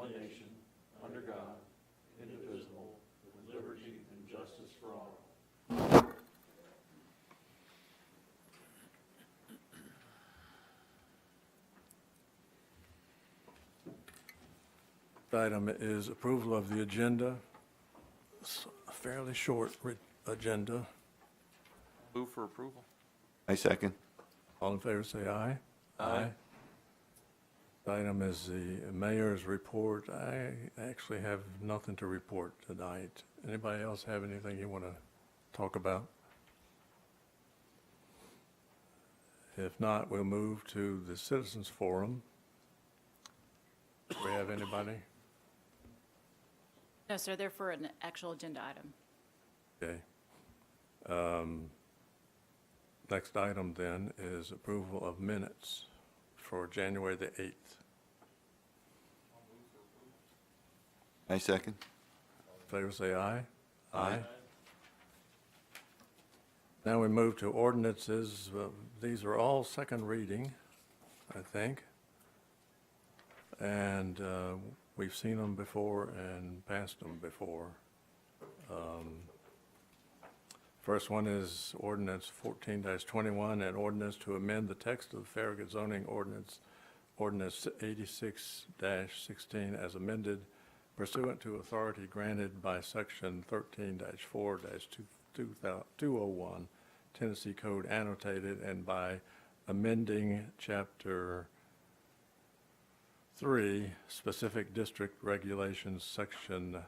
one nation, under God, indivisible, with liberty and justice for all. Item is approval of the agenda. It's a fairly short agenda. Move for approval. I second. All in favor, say aye. Aye. Item is the mayor's report. I actually have nothing to report tonight. Anybody else have anything you want to talk about? If not, we'll move to the citizens forum. Do we have anybody? No, sir, they're for an actual agenda item. Okay. Next item then is approval of minutes for January the 8th. I second. Favor say aye. Aye. Now we move to ordinances. These are all second reading, I think. And we've seen them before and passed them before. First one is ordinance 14-21, an ordinance to amend the text of the Farragut zoning ordinance 86-16 as amended pursuant to authority granted by section 13-4-201 Tennessee Code annotated and by amending chapter 3 specific district regulations section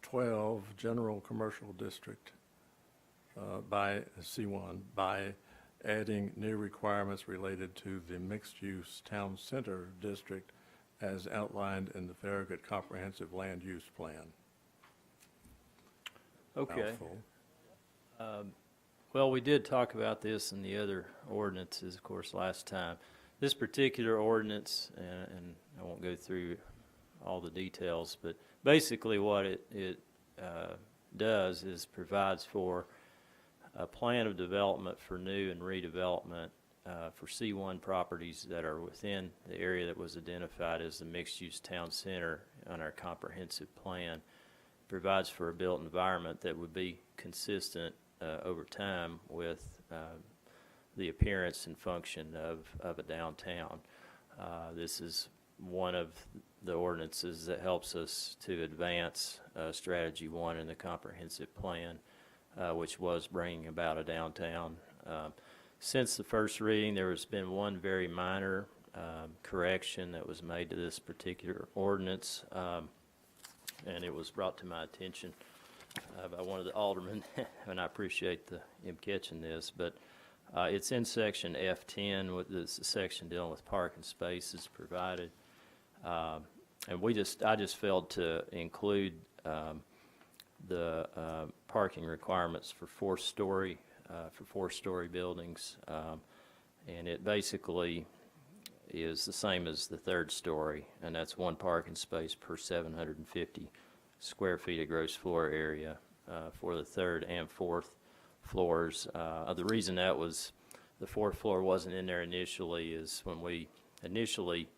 12 general commercial district by C1 by adding new requirements related to the mixed-use town center district as outlined in the Farragut Comprehensive Land Use Plan. Okay. Mouthful. Well, we did talk about this in the other ordinances, of course, last time. This particular ordinance, and I won't go through all the details, but basically what it does is provides for a plan of development for new and redevelopment for C1 properties that are within the area that was identified as the mixed-use town center on our comprehensive plan. Provides for a built environment that would be consistent over time with the appearance and function of a downtown. This is one of the ordinances that helps us to advance Strategy 1 in the comprehensive plan, which was bringing about a downtown. Since the first reading, there has been one very minor correction that was made to this particular ordinance, and it was brought to my attention by one of the aldermen, and I appreciate him catching this, but it's in section F10, with this section dealing with parking spaces provided, and I just failed to include the parking requirements for four-story buildings, and it basically is the same as the third story, and that's one parking space per 750 square feet of gross floor area for the third and fourth floors. The reason that was the fourth floor wasn't in there initially is when we initially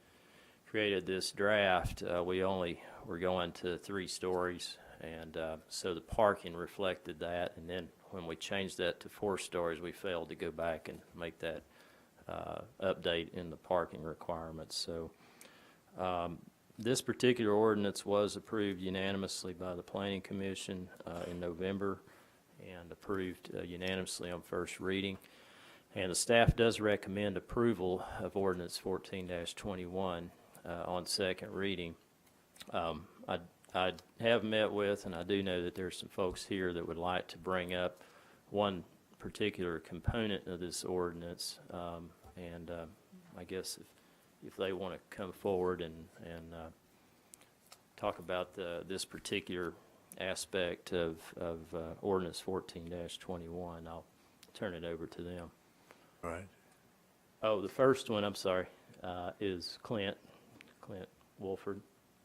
created this draft, we only were going to 3 stories, and so the parking reflected that, and then when we changed that to 4 stories, we failed to go back and make that update in the parking requirements. So this particular ordinance was approved unanimously by the Planning Commission in November and approved unanimously on first reading. And the staff does recommend approval of ordinance 14-21 on second reading. I have met with, and I do know that there's some folks here that would like to bring up one particular component of this ordinance, and I guess if they want to come forward and talk about this particular aspect of ordinance 14-21, I'll turn it over to them. All right. Oh, the first one, I'm sorry, is Clint Wolford.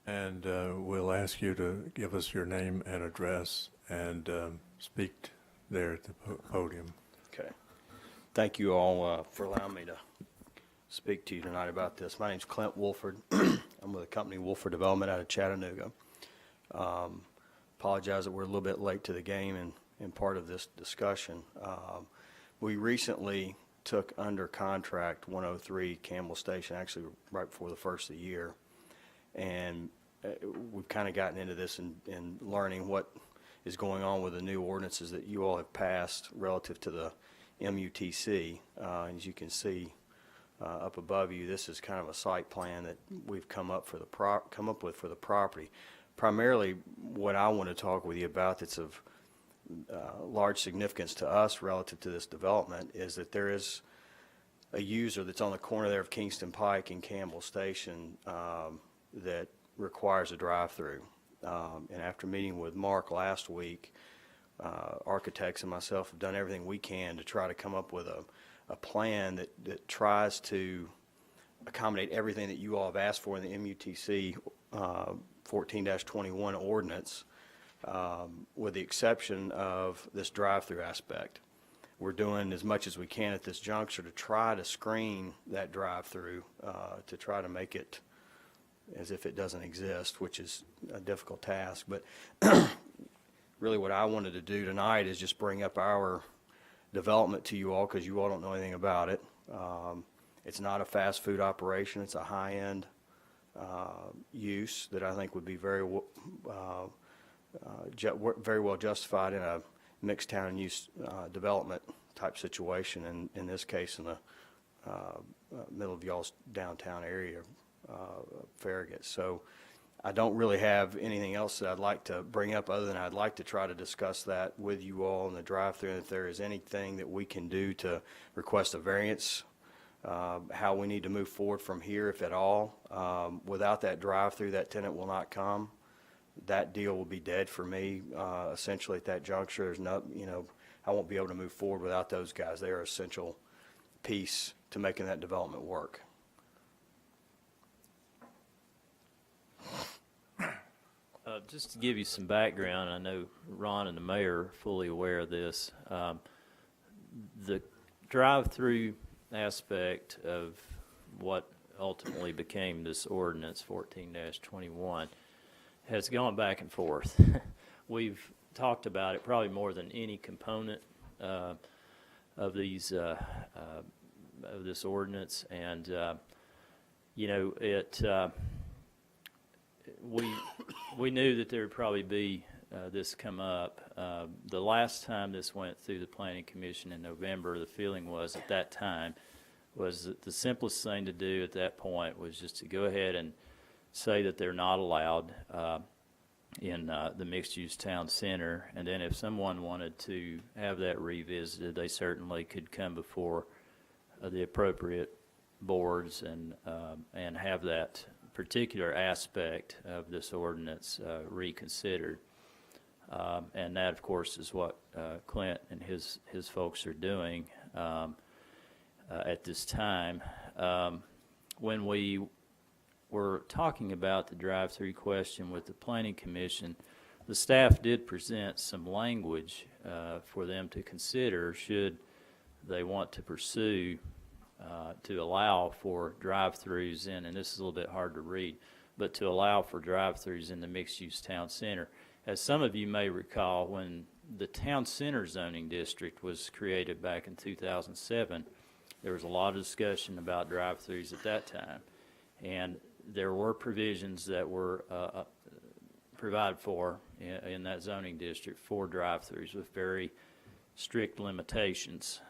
And we'll ask you to give us your name and address and speak there at the podium. Okay. Thank you all for allowing me to speak to you tonight about this. My name's Clint Wolford. I'm with a company, Wolford Development, out of Chattanooga. Apologize that we're a little bit late to the game in part of this discussion. We recently took under contract 103 Campbell Station, actually right before the first of the year. And we've kind of gotten into this and learning what is going on with the new ordinances that you all have passed relative to the MUTC. As you can see up above you, this is kind of a site plan that we've come up with for the property. Primarily, what I want to talk with you about that's of large significance to us relative to this development is that there is a user that's on the corner there of Kingston Pike and Campbell Station that requires a drive-through. And after meeting with Mark last week, architects and myself have done everything we can to try to come up with a plan that tries to accommodate everything that you all have asked for in the MUTC 14-21 ordinance, with the exception of this drive-through aspect. We're doing as much as we can at this juncture to try to screen that drive-through, to try to make it as if it doesn't exist, which is a difficult task. But really what I wanted to do tonight is just bring up our development to you all, because you all don't know anything about it. It's not a fast food operation. It's a high-end use that I think would be very well justified in a mixed town use development type situation, in this case in the middle of y'all's downtown area, Farragut. So I don't really have anything else that I'd like to bring up other than I'd like to try to discuss that with you all in the drive-through, and if there is anything that we can do to request a variance, how we need to move forward from here, if at all. Without that drive-through, that tenant will not come. That deal will be dead for me, essentially at that juncture. There's no, I won't be able to move forward without those guys. They are an essential piece to making that development work. Just to give you some background, I know Ron and the mayor are fully aware of this. The drive-through aspect of what ultimately became this ordinance 14-21 has gone back and forth. We've talked about it probably more than any component of these of this ordinance, and we knew that there would probably be this come up. The last time this went through the Planning Commission in November, the feeling was at that time was that the simplest thing to do at that point was just to go ahead and say that they're not allowed in the mixed-use town center, and then if someone wanted to have that revisited, they certainly could come before the appropriate boards and have that particular aspect of this ordinance reconsidered. And that, of course, is what Clint and his folks are doing at this time. When we were talking about the drive-through question with the Planning Commission, the staff did present some language for them to consider should they want to pursue to allow for drive-throughs in, and this is a little bit hard to read, but to allow for drive-throughs in the mixed-use town center. As some of you may recall, when the town center zoning district was created back in 2007, there was a lot of discussion about drive-throughs at that time, and there were provisions that were provided for in that zoning district for drive-throughs with very strict limitations.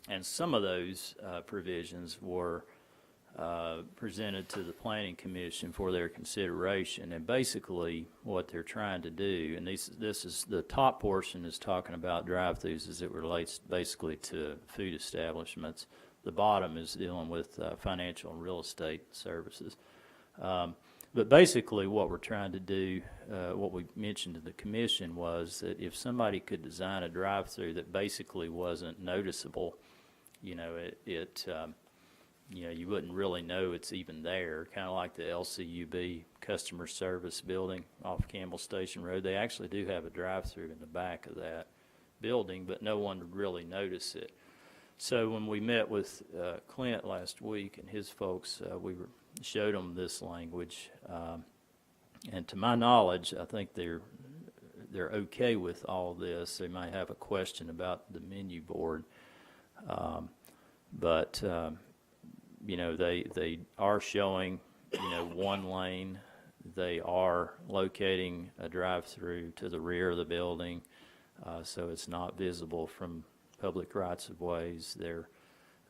And some of those provisions were presented to the Planning Commission for their consideration. And basically what they're trying to do, and this is the top portion is talking about drive-throughs as it relates basically to food establishments. The bottom is dealing with financial and real estate services. But basically what we're trying to do, what we mentioned to the commission was that if somebody could design a drive-through that basically wasn't noticeable, you wouldn't really know it's even there, kind of like the LCUB customer service building off Campbell Station Road. They actually do have a drive-through in the back of that building, but no one would really notice it. So when we met with Clint last week and his folks, we were showed them this language. And to my knowledge, I think they're okay with all this. They might have a question about the menu board. But they are showing, one lane. They are locating a drive-through to the rear of the building, so it's not visible from public rights-of-ways.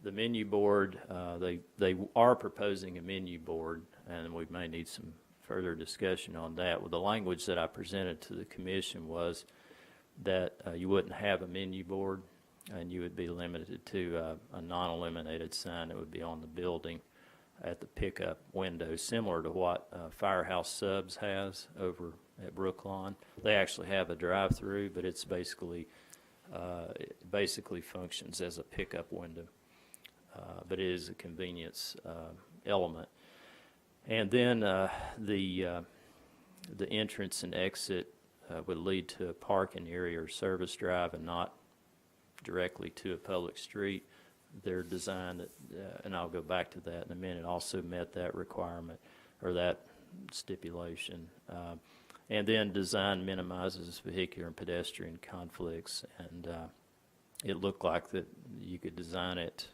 The menu board, they are proposing a menu board, and we may need some further discussion on that. Well, the language that I presented to the commission was that you wouldn't have a menu board, and you would be limited to a non-illuminated sign that would be on the building at the pickup window, similar to what Firehouse Subs has over at Brookline. They actually have a drive-through, but it's basically functions as a pickup window. But it is a convenience element. And then the entrance and exit would lead to a parking area or service drive and not directly to a public street. Their design, and I'll go back to that in a minute, also met that requirement or that stipulation. And then design minimizes vehicular and pedestrian conflicts, and it looked like that you could design it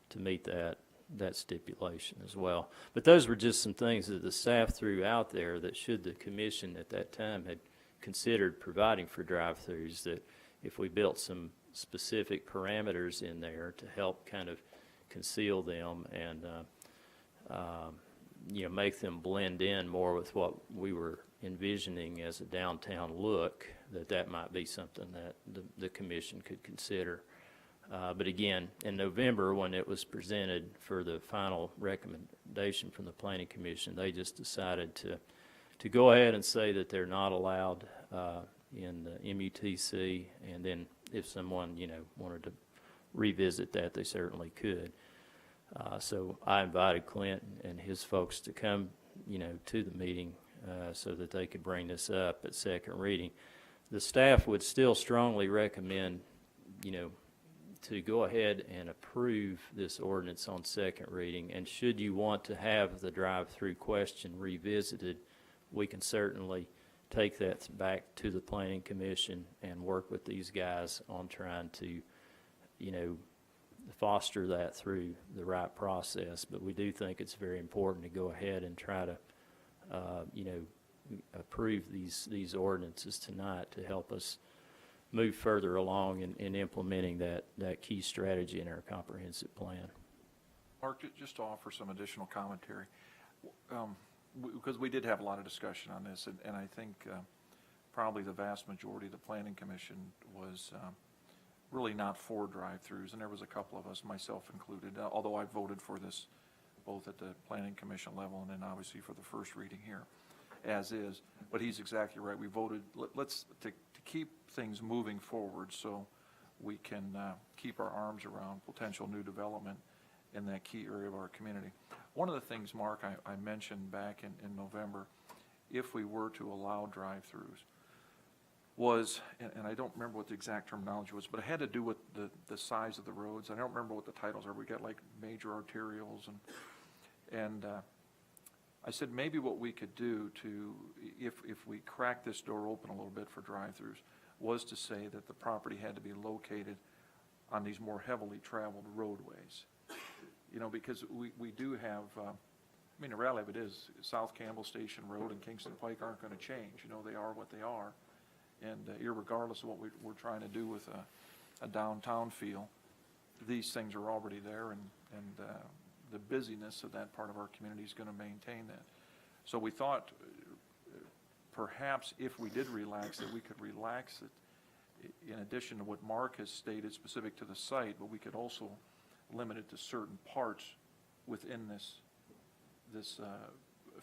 to meet that stipulation as well. But those were just some things that the staff threw out there that should the commission at that time had considered providing for drive-throughs, that if we built some specific parameters in there to help kind of conceal them and make them blend in more with what we were envisioning as a downtown look, that might be something that the commission could consider. But again, in November, when it was presented for the final recommendation from the Planning Commission, they just decided to go ahead and say that they're not allowed in the MUTC, and then if someone, wanted to revisit that, they certainly could. So I invited Clint and his folks to come, to the meeting so that they could bring this up at second reading. The staff would still strongly recommend, to go ahead and approve this ordinance on second reading. And should you want to have the drive-through question revisited, we can certainly take that back to the Planning Commission and work with these guys on trying to, foster that through the right process. But we do think it's very important to go ahead and try to, approve these ordinances tonight to help us move further along in implementing that key strategy in our comprehensive plan. Mark, just to offer some additional commentary, because we did have a lot of discussion on this, and I think probably the vast majority of the Planning Commission was really not for drive-throughs, and there was a couple of us, myself included, although I voted for this both at the Planning Commission level and then obviously for the first reading here, as is. But he's exactly right. We voted to keep things moving forward so we can keep our arms around potential new development in that key area of our community. One of the things, Mark, I mentioned back in November, if we were to allow drive-throughs, was, and I don't remember what the exact terminology was, but it had to do with the size of the roads. I don't remember what the titles are. We got like major arterials, and I said maybe what we could do to, if we crack this door open a little bit for drive-throughs, was to say that the property had to be located on these more heavily traveled roadways. Because we do have, the reality of it is South Campbell Station Road and Kingston Pike aren't going to change. They are what they are. And irregardless of what we're trying to do with a downtown feel, these things are already there, and the busyness of that part of our community is going to maintain that. So we thought perhaps if we did relax it, we could relax it in addition to what Mark has stated specific to the site, but we could also limit it to certain parts within this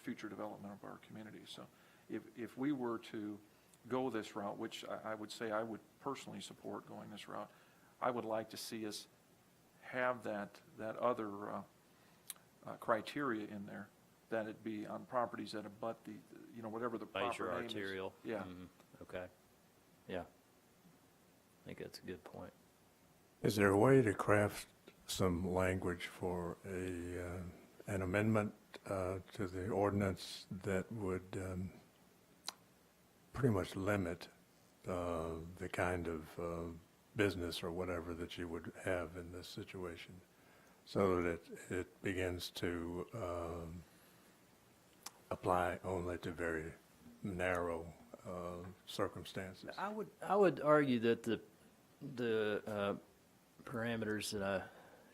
future development of our community. So if we were to go this route, which I would say I would personally support going this route, I would like to see us have that other criteria in there, that it be on properties that abut the, whatever the proper Major name arterial. is. Yeah. Okay. Yeah. I think that's a good point. Is there a way to craft some language for a an amendment to the ordinance that would pretty much limit the kind of business or whatever that you would have in this situation, so that it begins to apply only to very narrow circumstances. I would argue that the parameters that I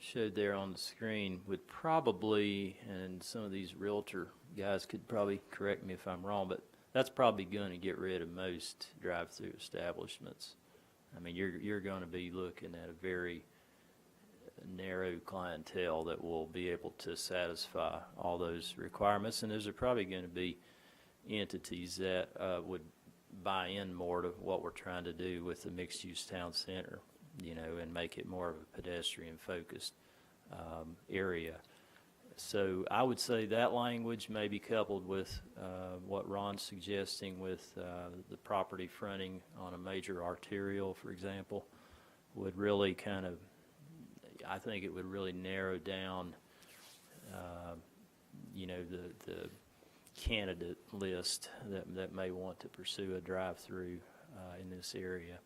showed there on the screen would probably, and some of these realtor guys could probably correct me if I'm wrong, but that's probably going to get rid of most drive-through establishments. I mean, you're going to be looking at a very narrow clientele that will be able to satisfy all those requirements, and those are probably going to be entities that would buy in more to what we're trying to do with the mixed-use town center, you know, and make it more of a pedestrian-focused area. So I would say that language may be coupled with what Ron's suggesting with the property fronting on a major arterial, for example, would really kind of, I think it would really narrow down, you know, the candidate list that may want to pursue a drive-through in this area.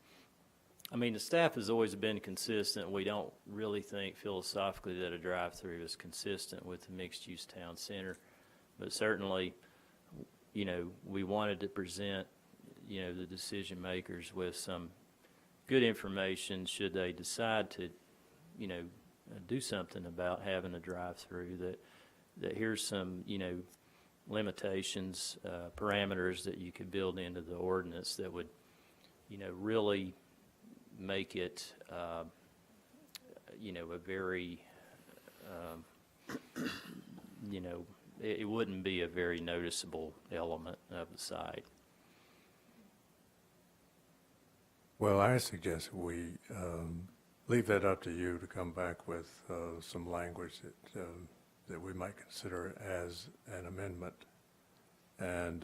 I mean, the staff has always been consistent. We don't really think philosophically that a drive-through is consistent with the mixed-use town center, but certainly, you know, we wanted to present, you know, the decision makers with some good information should they decide to, you know, do something about having a drive-through, that here's some, you know, limitations, parameters that you could build into the ordinance that would, you know, really make it, you know, a very, you know, it wouldn't be a very noticeable element of the site. Well, I suggest we leave that up to you to come back with some language that we might consider as an amendment, and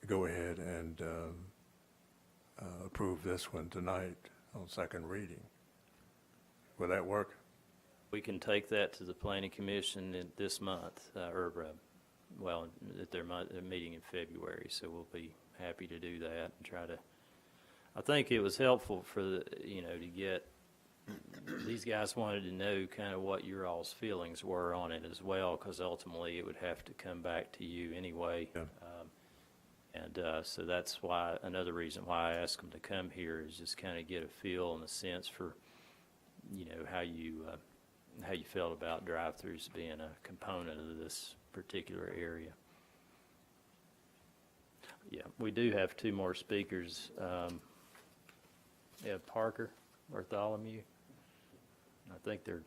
go ahead and approve this one tonight on second reading. Will that work? We can take that to the planning commission this month, well, at their meeting in February, so we'll be happy to do that and try to, I think it was helpful for the, you know, to get, these guys wanted to know kind of what your all's feelings were on it as well, because ultimately it would have to come back to you anyway. Yeah. So that's why, another reason why I asked them to come here is just kind of get a feel and a sense for, you know, how you felt about drive-throughs being a component of this particular area. Yeah, we do have two more speakers. Yeah, Parker, Bartholomew. I think they're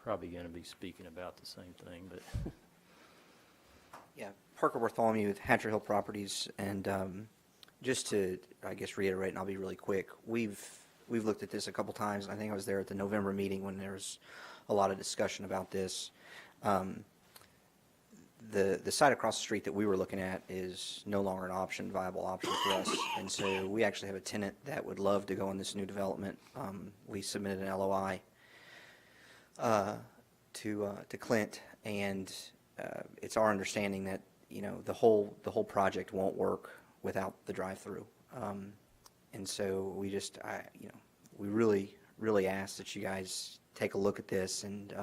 probably going to be speaking about the same thing, but. Yeah, Parker Bartholomew with Hatcher Hill Properties, and just to, I guess, reiterate, and I'll be really quick, we've looked at this a couple times. I think I was there at the November meeting when there was a lot of discussion about this. The site across the street that we were looking at is no longer an option, viable option for us, and so we actually have a tenant that would love to go in this new development. We submitted an LOI to Clint, and it's our understanding that, you know, the whole project won't work without the drive-through, and so we just, you know, we really ask that you guys take a look at this and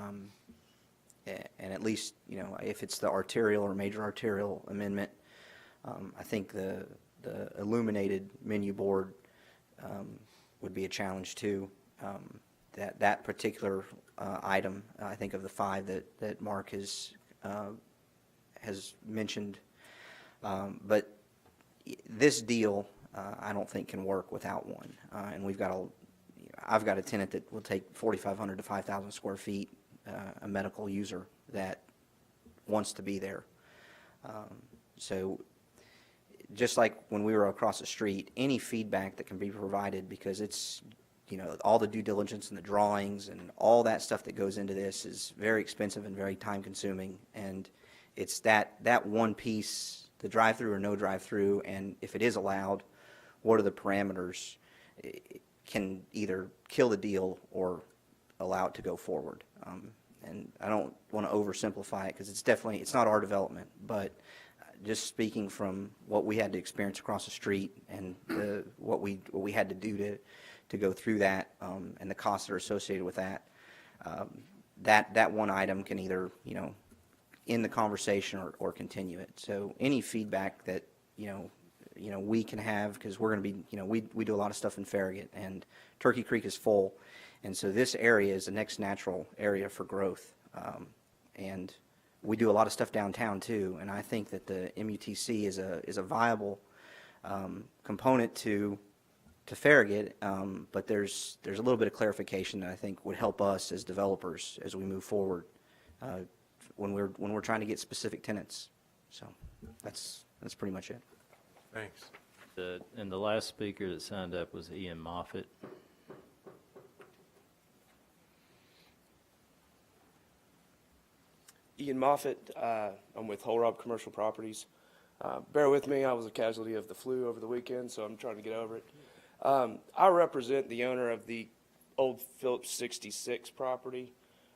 at least, you know, if it's the arterial or major arterial amendment, I think the illuminated menu board would be a challenge too. That particular item, I think of the five that Mark has mentioned, but this deal I don't think can work without one, and I've got a tenant that will take 4,500 to 5,000 square feet, a medical user that wants to be there. So just like when we were across the street, any feedback that can be provided, because it's, you know, all the due diligence and the drawings and all that stuff that goes into this is very expensive and very time consuming, and it's that one piece, the drive-through or no drive-through, and if it is allowed, what are the parameters, it can either kill the deal or allow it to go forward. and I don't want to oversimplify it because it's not our development, but just speaking from what we had to experience across the street and what we had to do to go through that, and the costs that are associated with that, that one item can either, end the conversation or continue it. So any feedback that, we can have, because we're going to be, we do a lot of stuff in Farragut, and Turkey Creek is full, and so this area is the next natural area for growth. And we do a lot of stuff downtown too, and I think that the MUTC is a viable component to Farragut, but there's a little bit of clarification that I think would help us as developers as we move forward when we're trying to get specific tenants. So that's pretty much it. Thanks. And the last speaker that signed up was Ian Moffat. Ian Moffat. I'm with Whole Rob Commercial Properties. Bear with me, I was a casualty of the flu over the weekend, so I'm trying to get over it. I represent the owner of the old Phillips 66 property.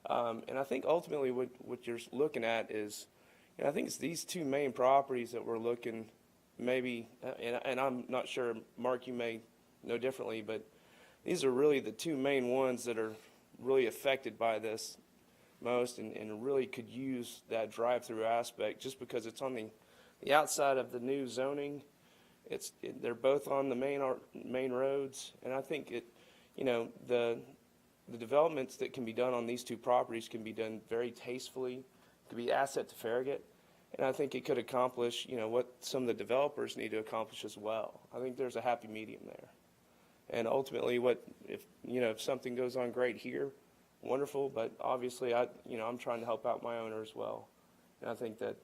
And I think ultimately what you're looking at is, I think it's these two main properties that we're looking maybe, and I'm not sure, Mark, you may know differently, but these are really the two main ones that are really affected by this most, and really could use that drive-through aspect just because it's on the outside of the new zoning. They're both on the main roads, and I think the developments that can be done on these two properties can be done very tastefully, could be asset to Farragut, and I think it could accomplish what some of the developers need to accomplish as well. I think there's a happy medium there, and ultimately, if something goes on great here, wonderful. But obviously, I'm trying to help out my owner as well, and I think that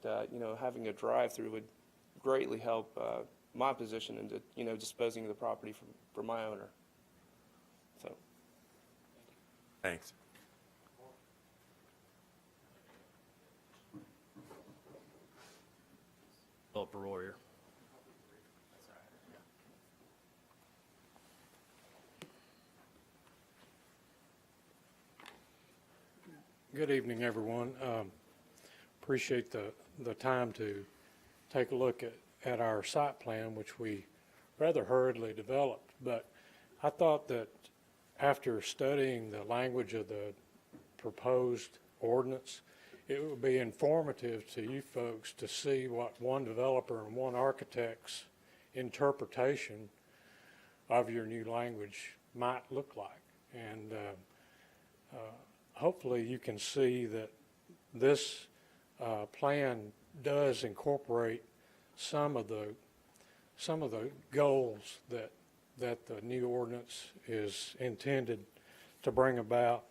having a drive-through would greatly help my position into disposing of the property for my owner. So. Thanks. Developer Warrior. Good evening, everyone. Appreciate the time to take a look at our site plan, which we rather hurriedly developed. But I thought that after studying the language of the proposed ordinance, it would be informative to you folks to see what one developer and one architect's interpretation of your new language might look like. And hopefully you can see that this plan does incorporate some of the goals that the new ordinance is intended to bring about.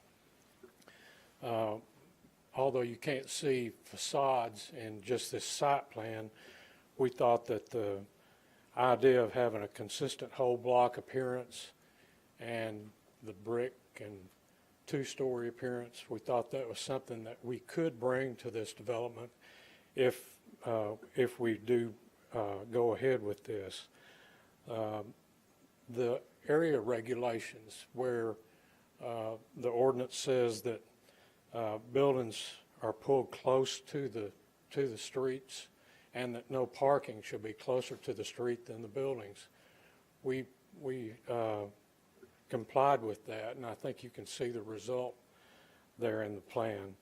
Although you can't see facades in just this site plan, we thought that the idea of having a consistent whole block appearance and the brick and two-story appearance, we thought that was something that we could bring to this development if we do go ahead with this. The area regulations where the ordinance says that buildings are pulled close to the streets and that no parking should be closer to the street than the buildings. We complied with that, and I think you can see the result there in the plan.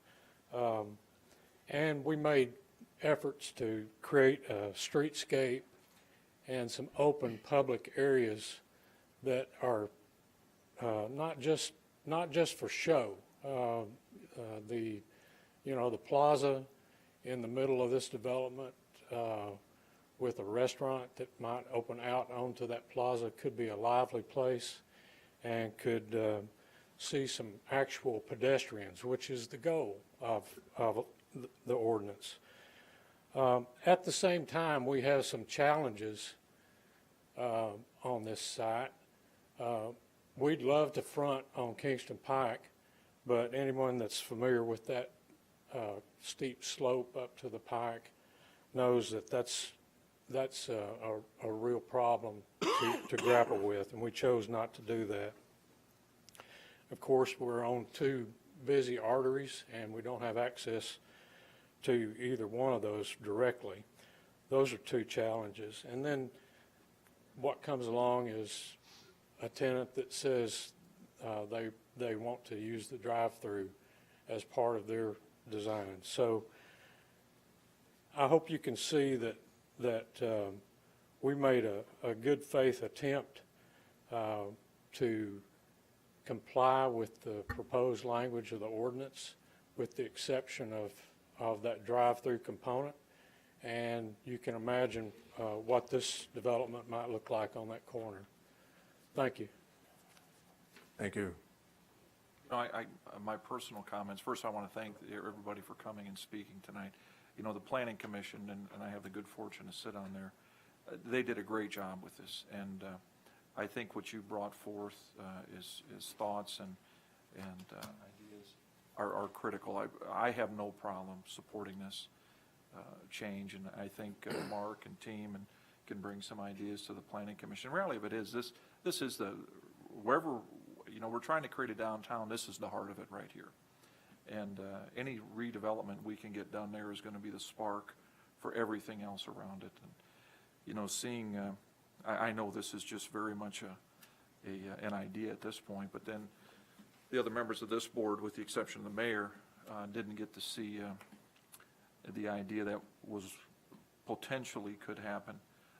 And we made efforts to create a streetscape and some open public areas that are not just for show. The plaza in the middle of this development with a restaurant that might open out onto that plaza could be a lively place and could see some actual pedestrians, which is the goal of the ordinance. At the same time, we have some challenges on this site. We'd love to front on Kingston Pike, but anyone that's familiar with that steep slope up to the Pike knows that that's a real problem to grapple with, and we chose not to do that. Of course, we're on two busy arteries, and we don't have access to either one of those directly. Those are two challenges. And then what comes along is a tenant that says they want to use the drive-through as part of their design. So I hope you can see that we made a good faith attempt to comply with the proposed language of the ordinance, with the exception of that drive-through component. And you can imagine what this development might look like on that corner. Thank you. Thank you. My personal comments, first I want to thank everybody for coming and speaking tonight. You know, the Planning Commission, and I have the good fortune to sit on there, they did a great job with this. And I think what you brought forth is thoughts and ideas are critical. I have no problem supporting this change, and I think Mark and team can bring some ideas to the Planning Commission. The reality of it is this is wherever, you know, we're trying to create a downtown, this is the heart of it right here. And any redevelopment we can get done there is going to be the spark for everything else around it. And, you know, seeing, I know this is just very much an idea at this point, but then the other members of this board, with the exception of the mayor, didn't get to see the idea that was potentially could happen,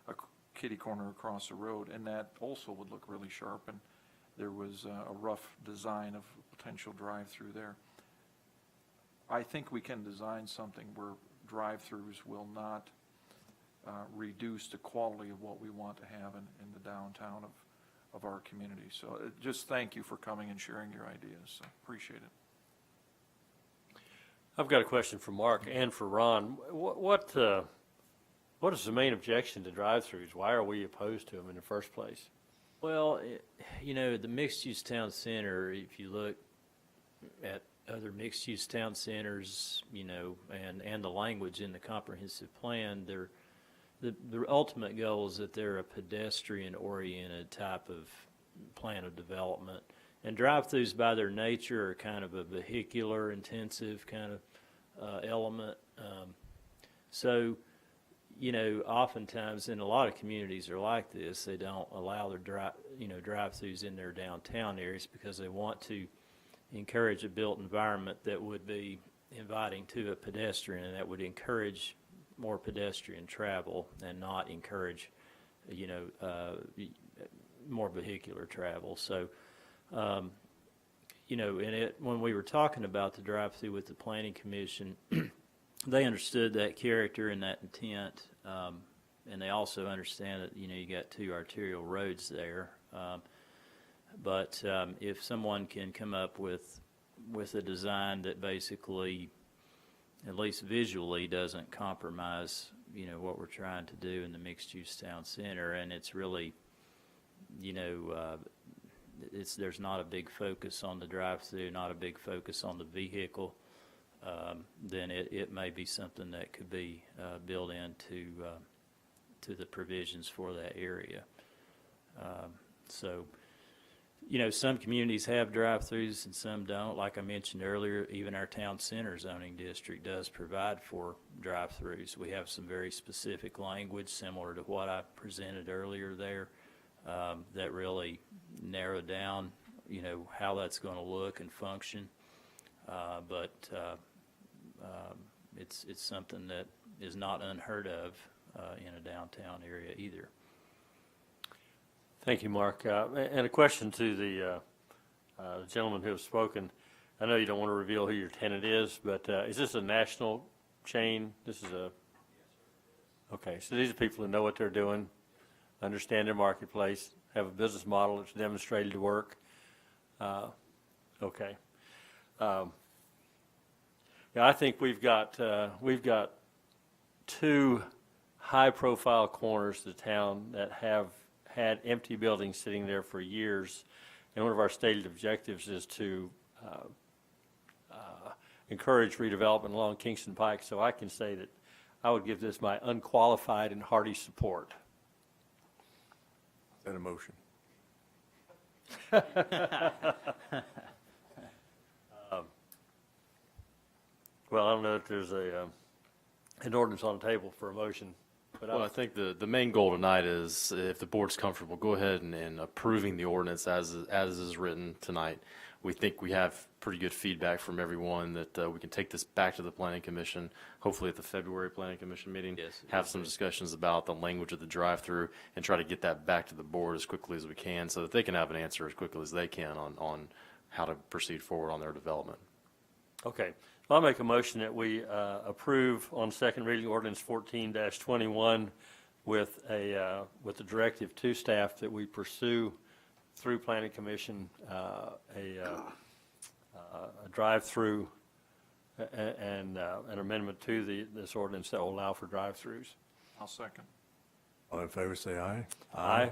a kitty corner across the road, and that also would look really sharp. And there was a rough design of potential drive-through there. I think we can design something where drive-throughs will not reduce the quality of what we want to have in the downtown of our community. So just thank you for coming and sharing your ideas. Appreciate it. I've got a question for Mark and for Ron. What is the main objection to drive-throughs? Why are we opposed to them in the first place? Well, you know, the mixed-use town center, if you look at other mixed-use town centers, you know, and the language in the comprehensive plan, the ultimate goal is that they're a pedestrian-oriented type of plan of development. And drive-throughs by their nature are kind of a vehicular-intensive kind of element. So, you know, oftentimes, and a lot of communities are like this, they don't allow their drive-throughs in their downtown areas because they want to encourage a built environment that would be inviting to a pedestrian, and that would encourage more pedestrian travel and not encourage, you know, more vehicular travel. So, you know, when we were talking about the drive-through with the Planning Commission, they understood that character and that intent, and they also understand that, you know, you got two arterial roads there. But if someone can come up with a design that basically, at least visually, doesn't compromise, you know, what we're trying to do in the mixed-use town center, and it's really, you know, there's not a big focus on the drive-through, not a big focus on the vehicle, then it may be something that could be built into to the provisions for that area. So, you know, some communities have drive-throughs and some don't. Like I mentioned earlier, even our town center zoning district does provide for drive-throughs. We have some very specific language similar to what I presented earlier there that really narrowed down, you know, how that's going to look and function. But it's something that is not unheard of in a downtown area either. Thank you, Mark. And a question to the gentleman who has spoken. I know you don't want to reveal who your tenant is, but is this a national chain? This is a... Okay, so these are people who know what they're doing, understand their marketplace, have a business model that's demonstrated to work. Okay. Yeah, I think we've got two high-profile corners of the town that have had empty buildings sitting there for years, and one of our stated objectives is to encourage redevelopment along Kingston Pike. So I can say that I would give this my unqualified and hearty support. Is that a motion? Well, I don't know if there's an ordinance on the table for a motion, but Well, I think the main goal tonight is, if the board's comfortable, go ahead and approving the ordinance as is written tonight. We think we have pretty good feedback from everyone that we can take this back to the planning commission, hopefully at the February planning commission meeting. Yes. Have some discussions about the language of the drive-through and try to get that back to the board as quickly as we can so that they can have an answer as quickly as they can on how to proceed forward on their development. Okay. I'll make a motion that we approve on second reading ordinance 14-21 with the directive to staff that we pursue through planning commission a drive-through and an amendment to this ordinance that will allow for drive-throughs. I'll second. All in favor, say aye. Aye.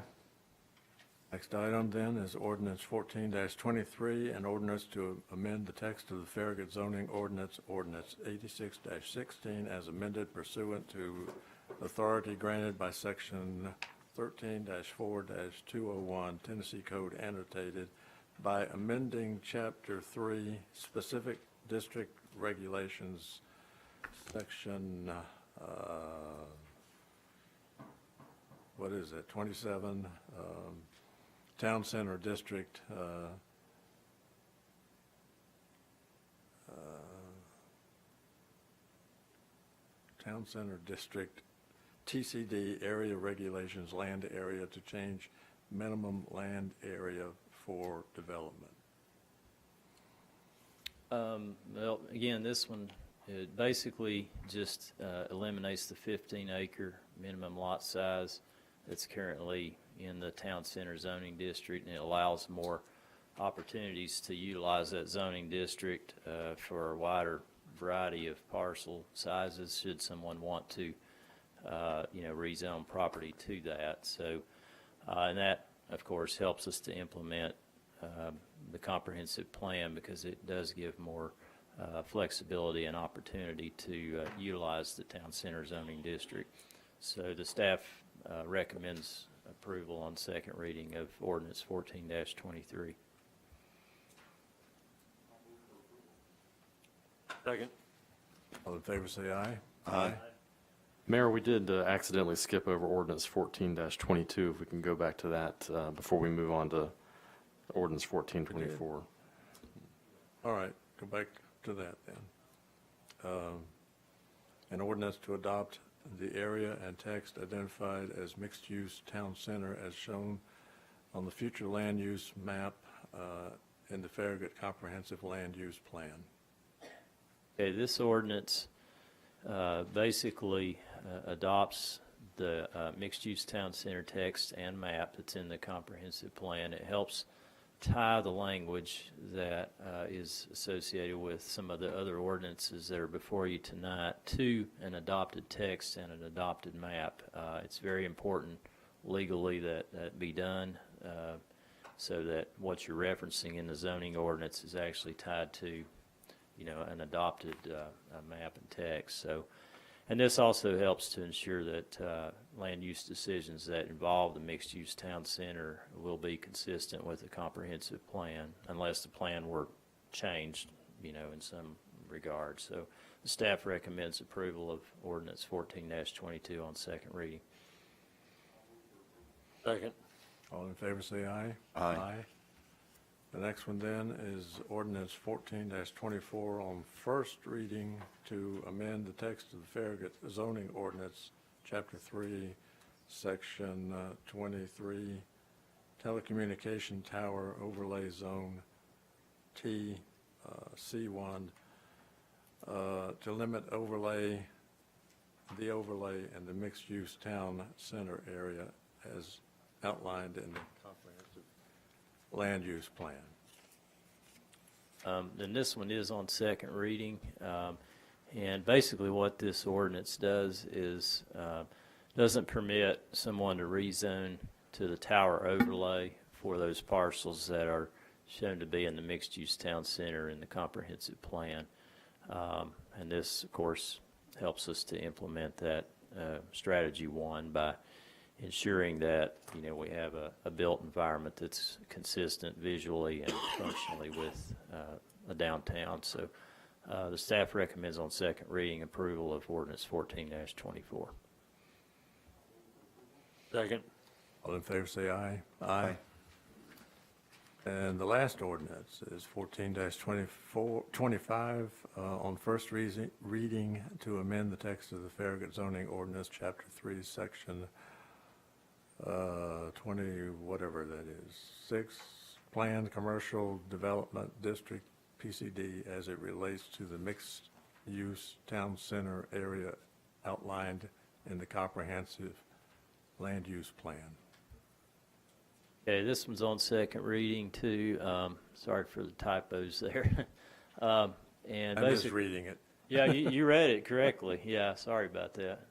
Next item then is ordinance 14-23, an ordinance to amend the text of the Farragut zoning ordinance, ordinance 86-16, as amended pursuant to authority granted by section 13-4-201 Tennessee Code annotated by amending chapter 3 specific district regulations, section, what is it, 27, Town Center District, Town Center District, TCD area regulations, land area to change minimum land area for development. Well, again, this one, it basically just eliminates the 15-acre minimum lot size that's currently in the town center zoning district, and it allows more opportunities to utilize that zoning district for a wider variety of parcel sizes should someone want to rezone property to that. So, and that, of course, helps us to implement the comprehensive plan because it does give more flexibility and opportunity to utilize the town center zoning district. So the staff recommends approval on second reading of ordinance 14-23. Second. All in favor, say aye. Aye. Mayor, we did accidentally skip over ordinance 14-22. If we can go back to that before we move on to ordinance 14-24. All right, go back to that then. An ordinance to adopt the area and text identified as mixed-use town center as shown on the future land use map in the Farragut Comprehensive Land Use Plan. Okay, this ordinance basically adopts the mixed-use town center text and map that's in the comprehensive plan. It helps tie the language that is associated with some of the other ordinances that are before you tonight to an adopted text and an adopted map. It's very important legally that be done so that what you're referencing in the zoning ordinance is actually tied to an adopted map and text. So, and this also helps to ensure that land use decisions that involve the mixed-use town center will be consistent with the comprehensive plan, unless the plan were changed, in some regard. So, the staff recommends approval of ordinance 14-22 on second reading. Second. All in favor, say aye. Aye. The next one then is ordinance 14-24 on first reading to amend the text of the Farragut zoning ordinance, chapter 3, section 23, telecommunication tower overlay zone T, C1, to limit the overlay in the mixed-use town center area as outlined in the comprehensive land use plan. Then this one is on second reading, and basically what this ordinance does is doesn't permit someone to rezone to the tower overlay for those parcels that are shown to be in the mixed-use town center in the comprehensive plan. And this, of course, helps us to implement that strategy one by ensuring that we have a built environment that's consistent visually and functionally with a downtown. So The staff recommends on second reading approval of ordinance 14-24. Second. All in favor, say aye. Aye. And the last ordinance is 14-25 on first reading to amend the text of the Farragut zoning ordinance, Chapter 3, Section 20, whatever that is, 6, Planned Commercial Development District, PCD, as it relates to the mixed-use town center area outlined in the comprehensive land use plan. Okay, this one's on second reading too. Sorry for the typos there. And I'm just basically, reading it. yeah, you read it correctly. Yeah, sorry about that.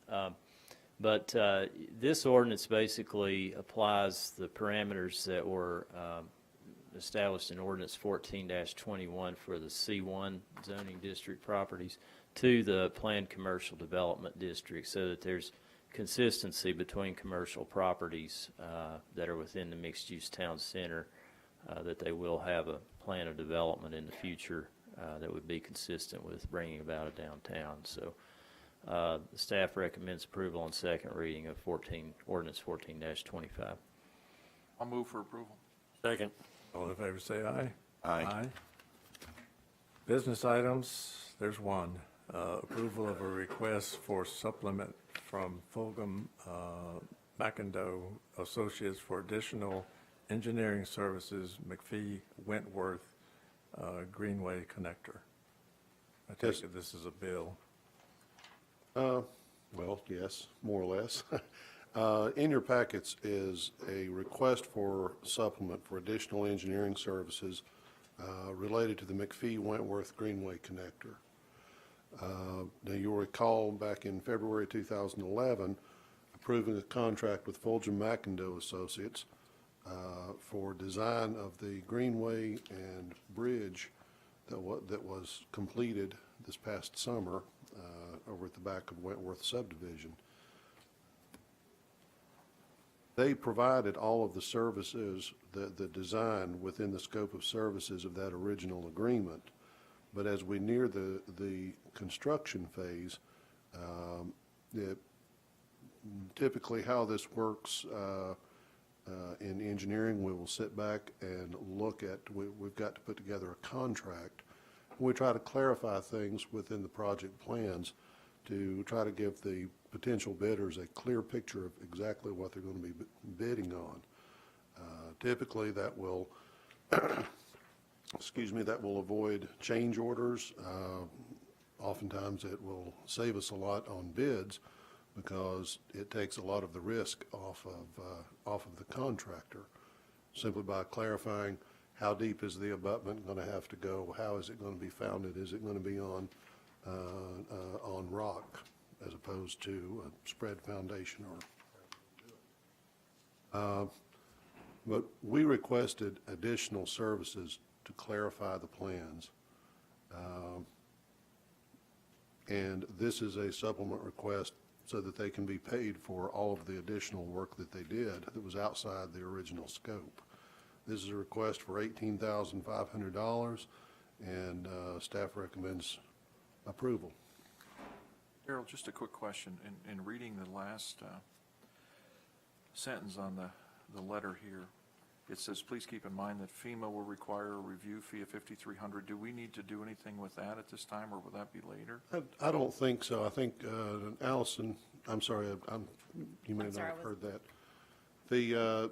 But this ordinance basically applies the parameters that were established in ordinance 14-21 for the C1 zoning district properties to the planned commercial development district, so that there's consistency between commercial properties that are within the mixed-use town center, that they will have a plan of development in the future that would be consistent with bringing about a downtown. So the staff recommends approval on second reading of ordinance 14-25. I'll move for approval. Second. All in favor, say aye. Aye. Business items, there's one. Approval of a request for supplement from Fulghum, Mccindoe Associates for additional engineering services, Mcphee, Wentworth, Greenway connector. I take it this is a bill. Well, yes, more or less. In your packets is a request for supplement for additional engineering services related to the Mcphee Wentworth Greenway connector. Now, you'll recall back in February 2011, approving a contract with Fulghum Mccindoe Associates for design of the Greenway and bridge that was completed this past summer over at the back of Wentworth subdivision. They provided all of the services, the design within the scope of services of that original agreement. But as we near the construction phase, typically how this works in engineering, we will sit back and look at, we've got to put together a contract. We try to clarify things within the project plans to try to give the potential bidders a clear picture of exactly what they're going to be bidding on. Typically that will that will avoid change orders. Oftentimes it will save us a lot on bids because it takes a lot of the risk off of the contractor, simply by clarifying how deep is the abutment going to have to go, how is it going to be founded, is it going to be on rock as opposed to a spread foundation. But we requested additional services to clarify the plans. And this is a supplement request so that they can be paid for all of the additional work that they did that was outside the original scope. This is a request for $18,500, and staff recommends approval. Harold, just a quick question. In reading the last sentence on the letter here, it says, please keep in mind that FEMA will require a review fee of $5,300. Do we need to do anything with that at this time, or will that be later? I don't think so. I think, Allison, I'm sorry, you may not have heard that. The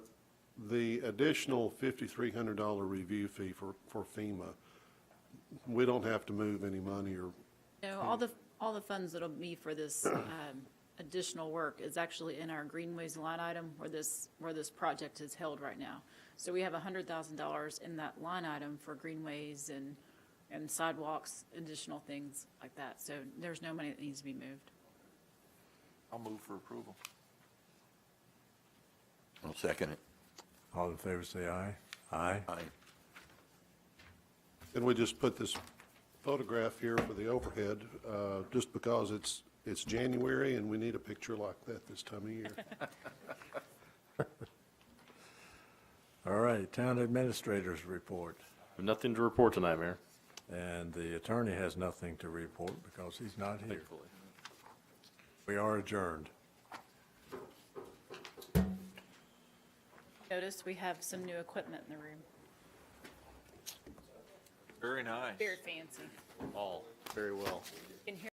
additional $5,300 review fee for FEMA, we don't have to move any money or. No, all the funds that'll be for this additional work is actually in our Greenways line item where this project is held right now. So we have $100,000 in that line item for greenways and sidewalks, additional things like that. So there's no money that needs to be moved. I'll move for approval. I'll second it. All in favor, say aye. Aye. Aye. And we just put this photograph here for the overhead, just because it's January and we need a picture like that this time of year. All right, town administrators report. Nothing to report tonight, Mayor. And the attorney has nothing to report because he's not here. Thankfully. We are adjourned. Notice we have some new equipment in the room. Very nice. Very fancy. All very well. You can hear